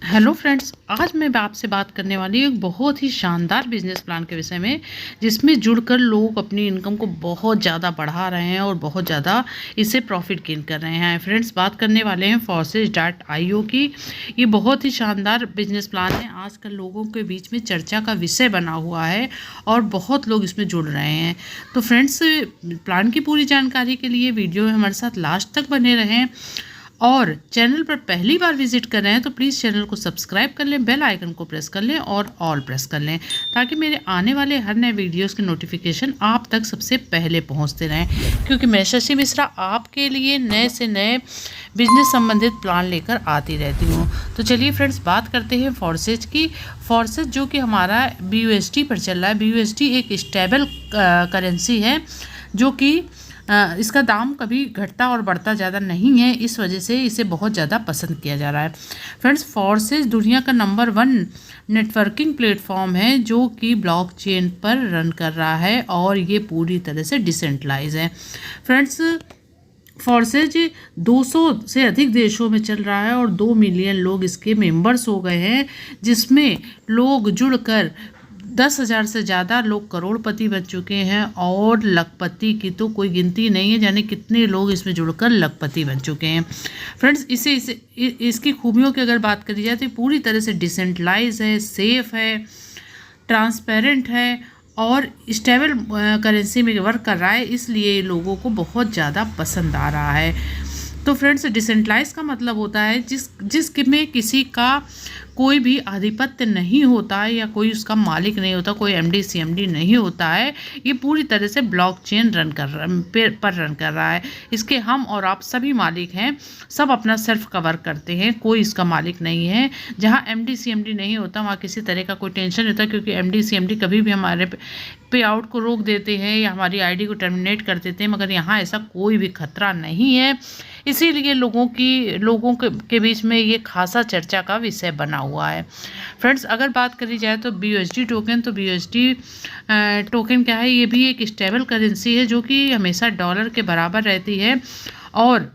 Hello friends, आज मैं आपसे बात करने वाली हूँ एक बहुत ही शानदार बिजनेस प्लान के विषय में, जिसमें जुड़कर लोग अपनी इनकम को बहुत ज़्यादा बढ़ा रहे हैं और बहुत ज़्यादा इससे प्रॉफिट गेन कर रहे हैं। फ्रेंड्स, बात करने वाले हैं Forces.io की। ये बहुत ही शानदार बिजनेस प्लान है, आजकल लोगों के बीच में चर्चा का विषय बना हुआ है और बहुत लोग इसमें जुड़ रहे हैं। तो फ्रेंड्स, प्लान की पूरी जानकारी के लिए वीडियो में हमारे साथ लास्ट तक बने रहें और चैनल पर पहली बार विजिट कर रहे हैं तो प्लीज़ चैनल को सब्सक्राइब कर लें, बेल आइकन को प्रेस कर लें और ऑल प्रेस कर लें, ताकि मेरे आने वाले हर नए वीडियोस के नोटिफिकेशन आप तक सबसे पहले पहुंचते रहें। क्योंकि मैं शशि मिश्रा आपके लिए नए से नए बिजनेस संबंधित प्लान लेकर आती रहती हूँ। तो चलिए फ्रेंड्स, बात करते हैं फॉर्सेज की। फॉर्सेज जो कि हमारा BUSD पर चल रहा है। BUSD एक स्टेबल करेंसी है जो कि इसका दाम कभी घटता और बढ़ता ज़्यादा नहीं है, इस वजह से इसे बहुत ज़्यादा पसंद किया जा रहा है। फ्रेंड्स, फॉर्सेज दुनिया का नंबर 1 नेटवर्किंग प्लेटफॉर्म है जो कि ब्लॉकचेन पर रन कर रहा है और ये पूरी तरह से डिसेंट्रलाइज है। फ्रेंड्स, फॉर्सेज 200 से अधिक देशों में चल रहा है और 2 मिलियन लोग इसके मेंबर्स हो गए हैं, जिसमें लोग जुड़कर 10,000 से ज़्यादा लोग करोड़पति बन चुके हैं और लखपति की तो कोई गिनती नहीं है, यानी कितने लोग इसमें जुड़कर लखपति बन चुके हैं। फ्रेंड्स, इसकी खूबियों की अगर बात करी जाए तो पूरी तरह से डिसेंट्रलाइज है, सेफ है, ट्रांसपेरेंट है और स्टेबल करेंसी में वर्क कर रहा है, इसलिए लोगों को बहुत ज़्यादा पसंद आ रहा है। तो फ्रेंड्स, डिसेंट्रलाइज का मतलब होता है जिसमें किसी का कोई भी आधिपत्य नहीं होता है या कोई उसका मालिक नहीं होता, कोई MD CMD नहीं होता है। ये पूरी तरह से ब्लॉकचेन पर रन कर रहा है। इसके हम और आप सभी मालिक हैं, सब अपना सेल्फ कवर करते हैं, कोई इसका मालिक नहीं है। जहाँ MD CMD नहीं होता वहाँ किसी तरह का कोई टेंशन नहीं होता, क्योंकि MD CMD कभी भी हमारे पे आउट को रोक देते हैं या हमारी ID को टर्मिनेट कर देते हैं, मगर यहाँ ऐसा कोई भी खतरा नहीं है। इसीलिए लोगों के बीच में ये खासा चर्चा का विषय बना हुआ है। फ्रेंड्स, अगर बात करी जाए तो BUSD टोकन, तो BUSD टोकन क्या है? ये भी एक स्टेबल करेंसी है जो कि हमेशा डॉलर के बराबर रहती है और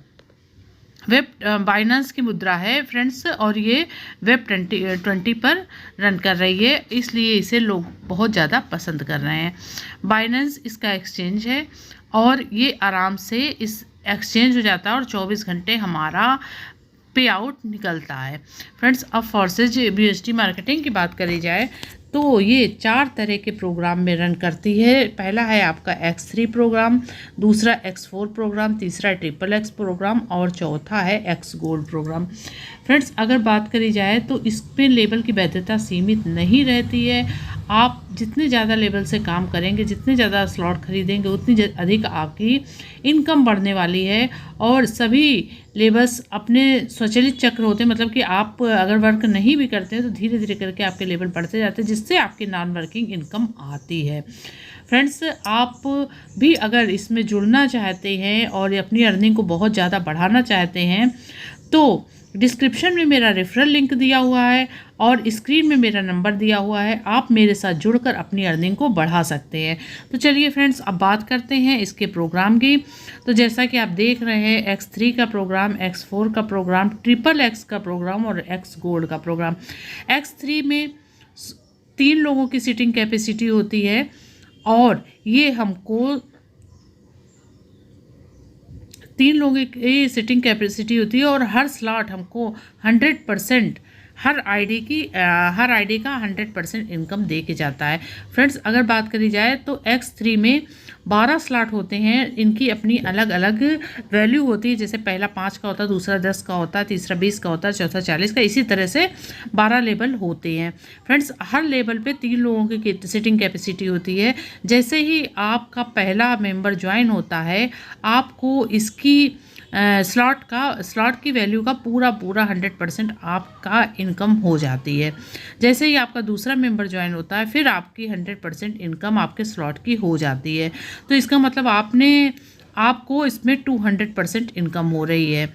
वेब बाइनेंस की मुद्रा है फ्रेंड्स, और ये वेब 20 पर रन कर रही है, इसलिए इसे लोग बहुत ज़्यादा पसंद कर रहे हैं। बाइनेंस इसका एक्सचेंज है और ये आराम से इस एक्सचेंज हो जाता है और 24 घंटे हमारा पे आउट निकलता है। फ्रेंड्स, अब फॉर्सेज BUSD मार्केटिंग की बात करी जाए तो ये 4 तरह के प्रोग्राम में रन करती है। पहला है आपका X3 प्रोग्राम, दूसरा X4 प्रोग्राम, तीसरा XXX प्रोग्राम और चौथा है X गोल्ड प्रोग्राम। फ्रेंड्स, अगर बात करी जाए तो इसमें लेवल की वैधता सीमित नहीं रहती है। आप जितने ज़्यादा लेवल से काम करेंगे, जितने ज़्यादा स्लॉट खरीदेंगे, उतनी अधिक आपकी इनकम बढ़ने वाली है। और सभी लेवल्स अपने स्वचालित चक्र होते हैं, मतलब कि आप अगर वर्क नहीं भी करते हैं तो धीरे धीरे करके आपके लेवल बढ़ते जाते हैं, जिससे आपकी नॉन वर्किंग इनकम आती है। फ्रेंड्स, आप भी अगर इसमें जुड़ना चाहते हैं और अपनी अर्निंग को बहुत ज़्यादा बढ़ाना चाहते हैं तो डिस्क्रिप्शन में मेरा रेफरल लिंक दिया हुआ है और स्क्रीन में मेरा नंबर दिया हुआ है, आप मेरे साथ जुड़कर अपनी अर्निंग को बढ़ा सकते हैं। तो चलिए फ्रेंड्स, अब बात करते हैं इसके प्रोग्राम की। तो जैसा कि आप देख रहे हैं, X3 का प्रोग्राम, X4 का प्रोग्राम, XXX का प्रोग्राम और X गोल्ड का प्रोग्राम। X3 में 3 लोगों की सीटिंग कैपेसिटी होती है और ये हमको 3 लोगों की सीटिंग कैपेसिटी होती है और हर स्लॉट हमको 100% हर आईडी का 100% इनकम दे के जाता है। फ्रेंड्स, अगर बात करी जाए तो X3 में 12 स्लॉट होते हैं, इनकी अपनी अलग अलग वैल्यू होती है। जैसे पहला 5 का होता है, दूसरा 10 का होता है, तीसरा 20 का होता है, चौथा 40 का, इसी तरह से 12 लेवल होते हैं। फ्रेंड्स, हर लेवल पे 3 लोगों की सीटिंग कैपेसिटी होती है। जैसे ही आपका पहला मेंबर ज्वाइन होता है, आपको इसकी स्लॉट की वैल्यू का पूरा 100% आपका इनकम हो जाती है। जैसे ही आपका दूसरा मेंबर ज्वाइन होता है, फिर आपकी 100% इनकम आपके स्लॉट की हो जाती है। तो इसका मतलब आपको इसमें 200% इनकम हो रही है।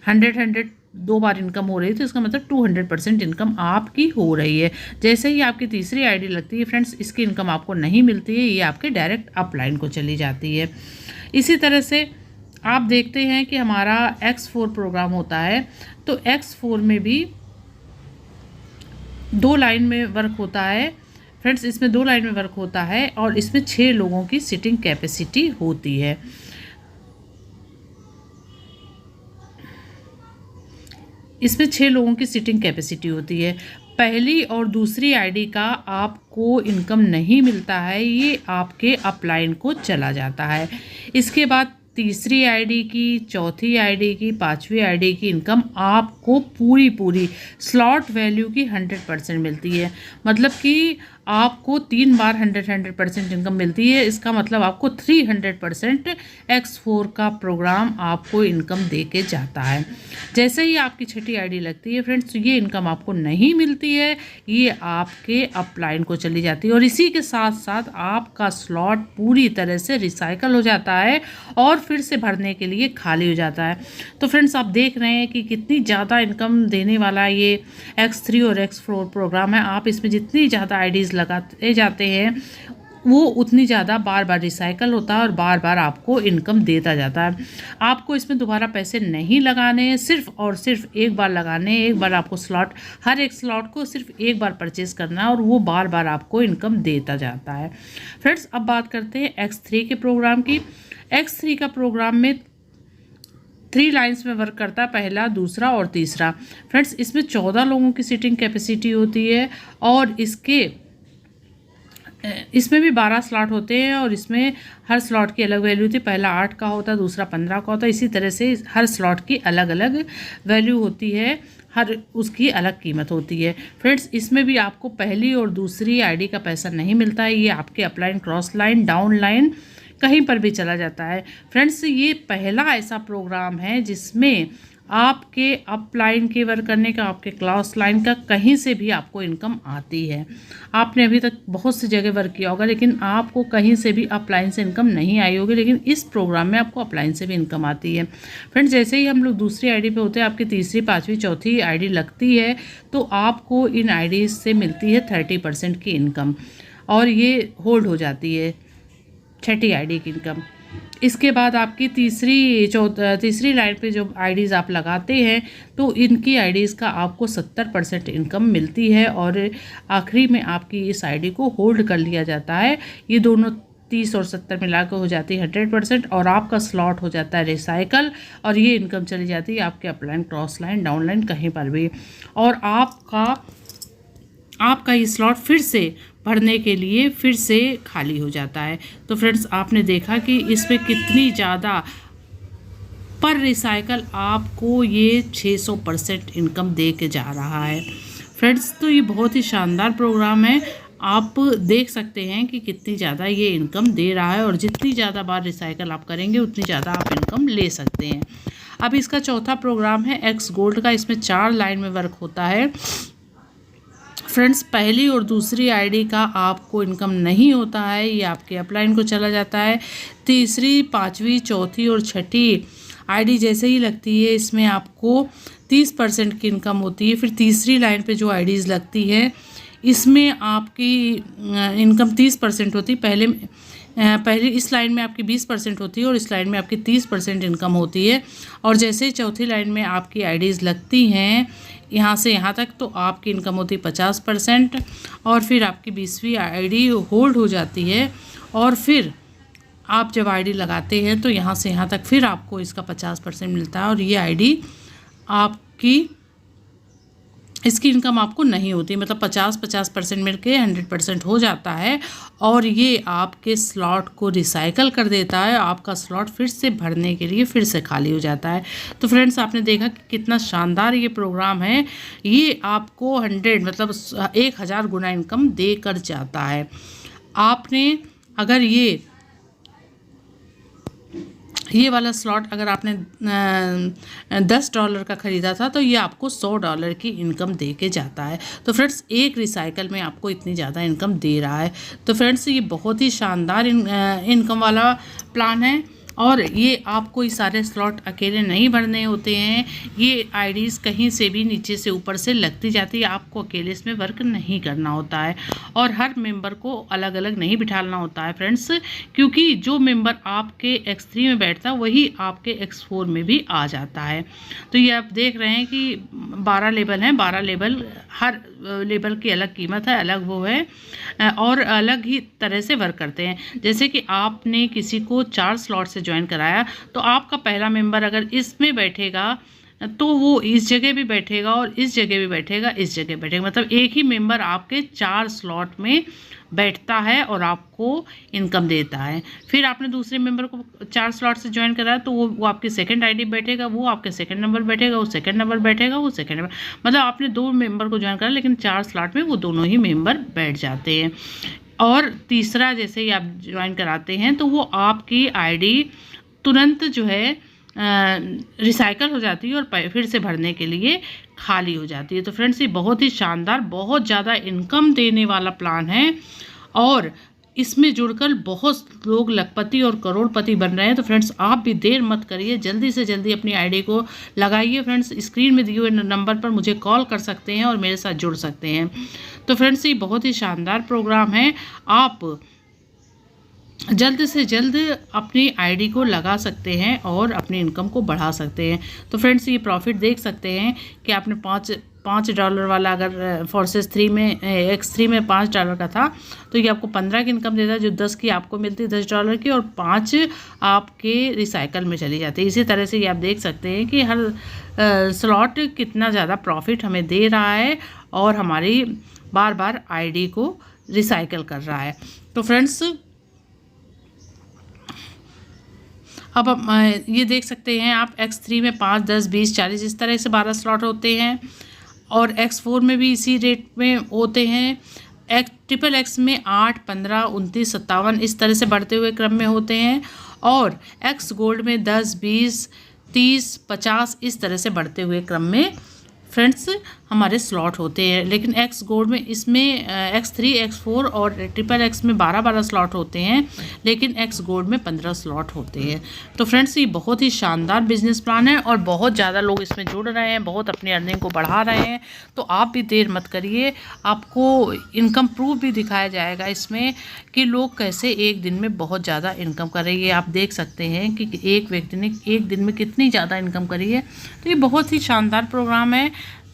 100 2 बार इनकम हो रही है, तो इसका मतलब 200% इनकम आपकी हो रही है। जैसे ही आपकी तीसरी आईडी लगती है फ्रेंड्स, इसकी इनकम आपको नहीं मिलती है, ये आपके डायरेक्ट अपलाइन को चली जाती है। इसी तरह से आप देखते हैं कि हमारा X4 प्रोग्राम होता है, तो X4 में भी 2 लाइन में वर्क होता है फ्रेंड्स, इसमें 2 लाइन में वर्क होता है और इसमें 6 लोगों की सीटिंग कैपेसिटी होती है। इसमें 6 लोगों की सीटिंग कैपेसिटी होती है। पहली और दूसरी आईडी का आपको इनकम नहीं मिलता है, ये आपके अपलाइन को चला जाता है। इसके बाद तीसरी आईडी की, चौथी आईडी की, पांचवी आईडी की इनकम आपको पूरी स्लॉट वैल्यू की 100% मिलती है। मतलब कि आपको 3 बार 100% इनकम मिलती है। इसका मतलब आपको 300% X4 का प्रोग्राम आपको इनकम दे के जाता है। जैसे ही आपकी छठी आईडी लगती है फ्रेंड्स, ये इनकम आपको नहीं मिलती है, ये आपके अपलाइन को चली जाती है और इसी के साथ साथ आपका स्लॉट पूरी तरह से रिसाइकल हो जाता है और फिर से भरने के लिए खाली हो जाता है। तो फ्रेंड्स, आप देख रहे हैं कि कितनी ज़्यादा इनकम देने वाला ये X3 और X4 प्रोग्राम है। आप इसमें जितनी ज़्यादा आईडीज़ लगाते जाते हैं वो उतनी ज़्यादा बार बार रिसाइकल होता है और बार बार आपको इनकम देता जाता है। आपको इसमें दोबारा पैसे नहीं लगाने, सिर्फ और सिर्फ एक बार लगाने। एक बार आपको स्लॉट, हर एक स्लॉट को सिर्फ एक बार परचेज़ करना है और वो बार बार आपको इनकम देता जाता है। फ्रेंड्स, अब बात करते हैं X3 के प्रोग्राम की। X3 का प्रोग्राम में 3 लाइन्स में वर्क करता है, पहला, दूसरा और तीसरा। फ्रेंड्स, इसमें 14 लोगों की सीटिंग कैपेसिटी होती है और इसमें भी 12 स्लॉट होते हैं और इसमें हर स्लॉट की अलग वैल्यू होती है। पहला 8 का होता है, दूसरा 15 का होता है। इसी तरह से हर स्लॉट की अलग अलग वैल्यू होती है, हर उसकी अलग कीमत होती है। फ्रेंड्स, इसमें भी आपको पहली और दूसरी आईडी का पैसा नहीं मिलता है। ये आपके upline, cross line, down line कहीं पर भी चला जाता है। फ्रेंड्स, ये पहला ऐसा प्रोग्राम है जिसमें आपके अपलाइन के वर्क करने का, आपके क्रॉस लाइन का कहीं से भी आपको इनकम आती है। आपने अभी तक बहुत सी जगह वर्क किया होगा लेकिन आपको कहीं से भी अपलाइन से इनकम नहीं आई होगी, लेकिन इस प्रोग्राम में आपको अपलाइन से भी इनकम आती है। फ्रेंड्स, जैसे ही हम लोग दूसरी आईडी पे होते हैं, आपकी तीसरी, पाँचवीं, चौथी आईडी लगती है तो आपको इन आईडीज से मिलती है 30% की इनकम और ये होल्ड हो जाती है छठी आईडी की इनकम। इसके बाद आपकी तीसरी लाइन पे जो आईडीज़ आप लगाते हैं तो इनकी आईडीज़ का आपको 70% इनकम मिलती है और आखिरी में आपकी इस आईडी को होल्ड कर लिया जाता है। ये दोनों 30 और 70 मिलाकर हो जाती है 100% और आपका स्लॉट हो जाता है रिसाइकल और ये इनकम चली जाती है आपके upline, cross line, down line कहीं पर भी और आपका ये स्लॉट फिर से भरने के लिए फिर से खाली हो जाता है। तो फ्रेंड्स, आपने देखा कि इसमें कितनी ज़्यादा पर रिसाइकल आपको ये 600% इनकम दे के जा रहा है। फ्रेंड्स, तो ये बहुत ही शानदार प्रोग्राम है। आप देख सकते हैं कि कितनी ज़्यादा ये इनकम दे रहा है और जितनी ज़्यादा बार रिसाइकल आप करेंगे उतनी ज़्यादा आप इनकम ले सकते हैं। अब इसका चौथा प्रोग्राम है X गोल्ड का। इसमें 4 लाइन में वर्क होता है। फ्रेंड्स, पहली और दूसरी आईडी का आपको इनकम नहीं होता है, ये आपके अपलाइन को चला जाता है। तीसरी, पाँचवीं, चौथी और छठी आईडी जैसे ही लगती है इसमें आपको 30% की इनकम होती है। फिर तीसरी लाइन पे जो आईडीज़ लगती है इसमें आपकी इनकम 30% होती है। पहले इस लाइन में आपकी 20% होती है और इस लाइन में आपकी 30% इनकम होती है और जैसे ही चौथी लाइन में आपकी आईडीज़ लगती हैं यहाँ से यहाँ तक तो आपकी इनकम होती है 50% और फिर आपकी 20वीं आईडी होल्ड हो जाती है और फिर आप जब आईडी लगाते हैं तो यहाँ से यहाँ तक फिर आपको इसका 50% मिलता है और ये आईडी इसकी इनकम आपको नहीं होती, मतलब 50% मिलके 100% हो जाता है और ये आपके स्लॉट को रिसाइकल कर देता है। आपका स्लॉट फिर से भरने के लिए फिर से खाली हो जाता है। तो फ्रेंड्स, आपने देखा कि कितना शानदार ये प्रोग्राम है। ये आपको 1000 गुना इनकम दे कर जाता है। आपने अगर ये वाला स्लॉट अगर आपने $10 का ख़रीदा था तो ये आपको $100 की इनकम दे के जाता है। तो फ्रेंड्स, एक रिसाइकल में आपको इतनी ज़्यादा इनकम दे रहा है। तो फ्रेंड्स, ये बहुत ही शानदार इनकम वाला प्लान है और ये आपको ये सारे स्लॉट अकेले नहीं भरने होते हैं, ये आईडीज़ कहीं से भी नीचे से ऊपर से लगती जाती है, आपको अकेले इसमें वर्क नहीं करना होता है और हर मेंबर को अलग अलग नहीं बिठाना होता है फ्रेंड्स, क्योंकि जो मेंबर आपके X3 में बैठता है वही आपके X4 में भी आ जाता है। तो ये आप देख रहे हैं कि 12 लेवल हैं, 12 लेवल, हर लेवल की अलग कीमत है, अलग वो है और अलग ही तरह से वर्क करते हैं। जैसे कि आपने किसी को 4 स्लॉट से ज्वाइन कराया तो आपका पहला मेंबर अगर इसमें बैठेगा तो वो इस जगह भी बैठेगा और इस जगह भी बैठेगा, इस जगह बैठेगा, मतलब एक ही मेंबर आपके 4 स्लॉट में बैठता है और आपको इनकम देता है। फिर आपने दूसरे मेंबर को 4 स्लॉट से ज्वाइन कराया तो वो आपके सेकंड आईडी बैठेगा, वो आपके सेकंड नंबर बैठेगा, वो सेकंड नंबर बैठेगा, वो सेकंड नंबर, मतलब आपने 2 मेंबर को ज्वाइन करा लेकिन 4 स्लॉट में वो दोनों ही मेंबर बैठ जाते हैं। और तीसरा जैसे ही आप ज्वाइन कराते हैं तो वो आपकी आईडी तुरंत जो है रिसाइकल हो जाती है और फिर से भरने के लिए खाली हो जाती है। तो फ्रेंड्स ये बहुत ही शानदार, बहुत ज़्यादा इनकम देने वाला प्लान है और इसमें जुड़कर बहुत लोग लखपति और करोड़पति बन रहे हैं। तो फ्रेंड्स आप भी देर मत करिए, जल्दी से जल्दी अपनी आईडी को लगाइए। फ्रेंड्स स्क्रीन में दिए हुए नंबर पर मुझे कॉल कर सकते हैं और मेरे साथ जुड़ सकते हैं। तो फ्रेंड्स ये बहुत ही शानदार प्रोग्राम है, आप जल्द से जल्द अपनी आईडी को लगा सकते हैं और अपनी इनकम को बढ़ा सकते हैं। तो फ्रेंड्स ये प्रॉफिट देख सकते हैं कि आपने $5 वाला अगर फोर्सेस 3 में X3 में $5 का था तो ये आपको 15 की इनकम देता है, जो 10 की आपको मिलती है $10 की और 5 आपके रिसाइकल में चली जाती है। इसी तरह से ये आप देख सकते हैं कि हर स्लॉट कितना ज़्यादा प्रॉफिट हमें दे रहा है और हमारी बार बार आईडी को रिसाइकल कर रहा है। तो फ्रेंड्स अब ये देख सकते हैं आप X3 में 5, 10, 20, 40 इस तरह से 12 स्लॉट होते हैं और X4 में भी इसी रेट में होते हैं। XXX में 8, 15, 29, 57 इस तरह से बढ़ते हुए क्रम में होते हैं और X गोल्ड में 10, 20, 30, 50 इस तरह से बढ़ते हुए क्रम में फ्रेंड्स हमारे स्लॉट होते हैं। लेकिन X गोल्ड में इसमें X3, X4 और XXX में 12 स्लॉट होते हैं, लेकिन X गोल्ड में 15 स्लॉट होते हैं। तो फ्रेंड्स ये बहुत ही शानदार बिजनेस प्लान है और बहुत ज़्यादा लोग इसमें जुड़ रहे हैं, बहुत अपनी अर्निंग को बढ़ा रहे हैं। तो आप भी देर मत करिए, आपको इनकम प्रूफ भी दिखाया जाएगा इसमें कि लोग कैसे एक दिन में बहुत ज़्यादा इनकम कर रही है। आप देख सकते हैं कि एक व्यक्ति ने एक दिन में कितनी ज़्यादा इनकम करी है। तो ये बहुत ही शानदार प्रोग्राम है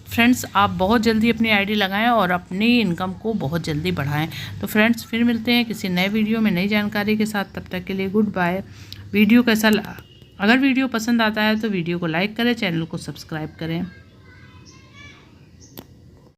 फ्रेंड्स, आप बहुत जल्दी अपनी आईडी लगाएं और अपनी इनकम को बहुत जल्दी बढ़ाएं। तो फ्रेंड्स फिर मिलते हैं किसी नए वीडियो में नई जानकारी के साथ, तब तक के लिए गुड बाय। वीडियो कैसा अगर वीडियो पसंद आता है तो वीडियो को लाइक करें, चैनल को सब्सक्राइब करें।